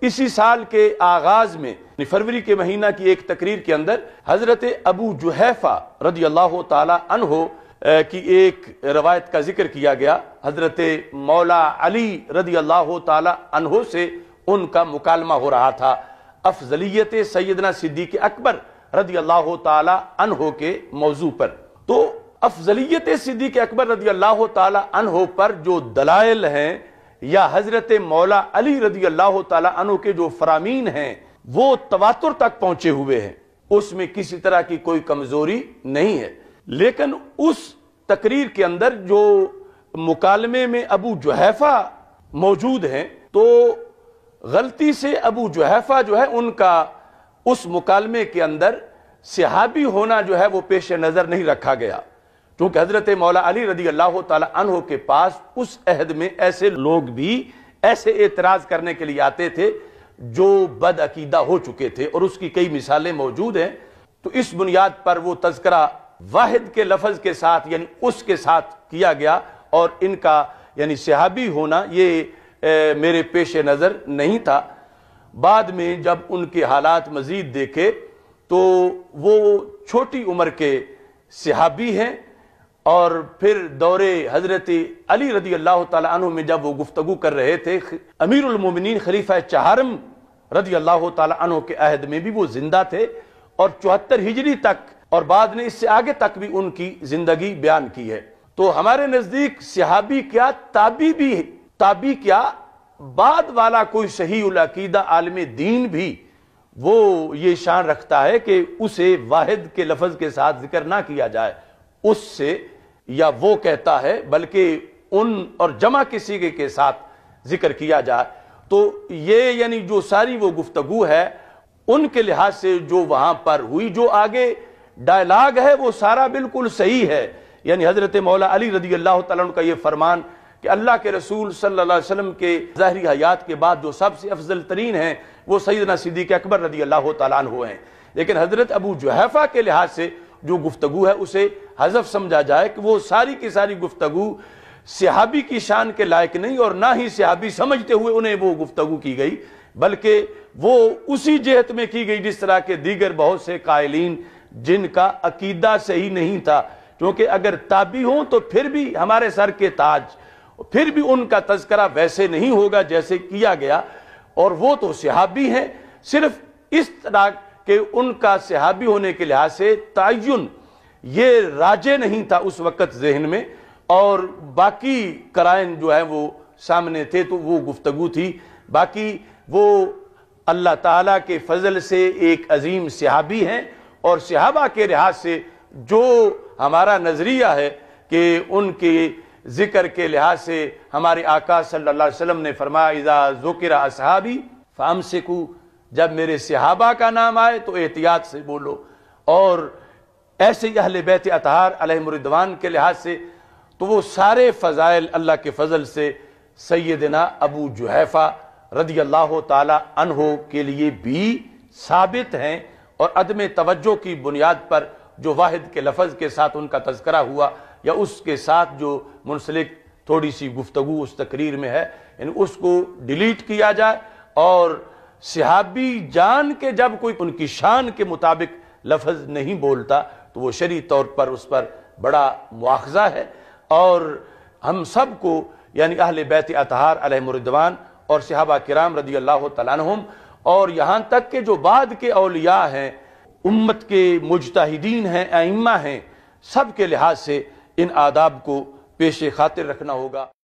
اسی سال کے آغاز میں فروری کے مہینہ کی ایک تقریر کے اندر حضرت ابو جحیفہ رضی اللہ تعالی عنہ کی ایک روایت کا ذکر کیا گیا۔ حضرت مولا علی رضی اللہ تعالی عنہ سے ان کا مکالمہ ہو رہا تھا افضلیت سیدنا صدیق اکبر رضی اللہ تعالی عنہ کے موضوع پر۔ تو افضلیت صدیق اکبر رضی اللہ تعالی عنہ پر جو دلائل ہیں یا حضرت مولا علی رضی اللہ تعالی عنہ کے جو فرامین ہیں وہ تواتر تک پہنچے ہوئے ہیں، اس میں کسی طرح کی کوئی کمزوری نہیں ہے۔ لیکن اس تقریر کے اندر جو مکالمے میں ابو جحیفہ موجود ہیں تو غلطی سے ابو جحیفہ جو ہے ان کا اس مکالمے کے اندر صحابی ہونا جو ہے وہ پیش نظر نہیں رکھا گیا، کیونکہ حضرت مولا علی رضی اللہ تعالی عنہ کے پاس اس عہد میں ایسے لوگ بھی ایسے اعتراض کرنے کے لیے آتے تھے جو بد عقیدہ ہو چکے تھے، اور اس کی کئی مثالیں موجود ہیں۔ تو اس بنیاد پر وہ تذکرہ واحد کے لفظ کے ساتھ یعنی اس کے ساتھ کیا گیا، اور ان کا یعنی صحابی ہونا یہ میرے پیش نظر نہیں تھا۔ بعد میں جب ان کے حالات مزید دیکھے تو وہ چھوٹی عمر کے صحابی ہیں، اور پھر دور حضرت علی رضی اللہ تعالی عنہ میں جب وہ گفتگو کر رہے تھے، امیر المومنین خلیفہ چہارم رضی اللہ تعالی عنہ کے عہد میں بھی وہ زندہ تھے، اور 74 ہجری تک اور بعد میں اس سے آگے تک بھی ان کی زندگی بیان کی ہے۔ تو ہمارے نزدیک صحابی کیا تابعی کیا بعد والا کوئی صحیح العقیدہ عالم دین بھی وہ یہ شان رکھتا ہے کہ اسے واحد کے لفظ کے ساتھ ذکر نہ کیا جائے اس سے، یا وہ کہتا ہے بلکہ ان اور جمع کے صیغے کے ساتھ ذکر کیا جائے۔ تو یہ یعنی جو ساری وہ گفتگو ہے ان کے لحاظ سے جو وہاں پر ہوئی، جو آگے ڈائلاگ ہے وہ سارا بالکل صحیح ہے۔ یعنی حضرت مولا علی رضی اللہ تعالیٰ عنہ کا یہ فرمان کہ اللہ کے رسول صلی اللہ علیہ وسلم کے ظاہری حیات کے بعد جو سب سے افضل ترین ہیں وہ سیدنا صدیق اکبر رضی اللہ تعالیٰ عنہ ہیں، لیکن حضرت ابو جحیفہ کے لحاظ سے جو گفتگو ہے اسے حذف سمجھا جائے کہ وہ ساری کی ساری گفتگو صحابی کی شان کے لائق نہیں، اور نہ ہی صحابی سمجھتے ہوئے انہیں وہ گفتگو کی گئی، بلکہ وہ اسی جہت میں کی گئی جس طرح کے دیگر بہت سے قائلین جن کا عقیدہ صحیح نہیں تھا، کیونکہ اگر تابعی ہوں تو پھر بھی ہمارے سر کے تاج، پھر بھی ان کا تذکرہ ویسے نہیں ہوگا جیسے کیا گیا، اور وہ تو صحابی ہیں، صرف اس طرح کہ ان کا صحابی ہونے کے لحاظ سے تعین یہ راجع نہیں تھا اس وقت ذہن میں، اور باقی قرائن جو ہیں وہ سامنے تھے، تو وہ گفتگو تھی۔ باقی وہ اللہ تعالیٰ کے فضل سے ایک عظیم صحابی ہیں، اور صحابہ کے لحاظ سے جو ہمارا نظریہ ہے کہ ان کے ذکر کے لحاظ سے ہمارے آقا صلی اللہ علیہ وسلم نے فرمایا اذا ذکر اصحابی فامسکو، جب میرے صحابہ کا نام آئے تو احتیاط سے بولو، اور ایسے ہی اہل بیت اطہار علیہم الرضوان کے لحاظ سے تو وہ سارے فضائل اللہ کے فضل سے سیدنا ابو جحیفہ رضی اللہ تعالی عنہ کے لیے بھی ثابت ہیں، اور عدم توجہ کی بنیاد پر جو واحد کے لفظ کے ساتھ ان کا تذکرہ ہوا یا اس کے ساتھ جو منسلک تھوڑی سی گفتگو اس تقریر میں ہے، یعنی اس کو ڈیلیٹ کیا جائے، اور صحابی جان کے جب کوئی ان کی شان کے مطابق لفظ نہیں بولتا تو وہ شرعی طور پر اس پر بڑا مواخذہ ہے، اور ہم سب کو یعنی اہل بیت اطہار علیہم الرضوان اور صحابہ کرام رضی اللہ تعالیٰ عنہم، اور یہاں تک کہ جو بعد کے اولیاء ہیں، امت کے مجتہدین ہیں، ائمہ ہیں، سب کے لحاظ سے ان آداب کو پیش خاطر رکھنا ہوگا۔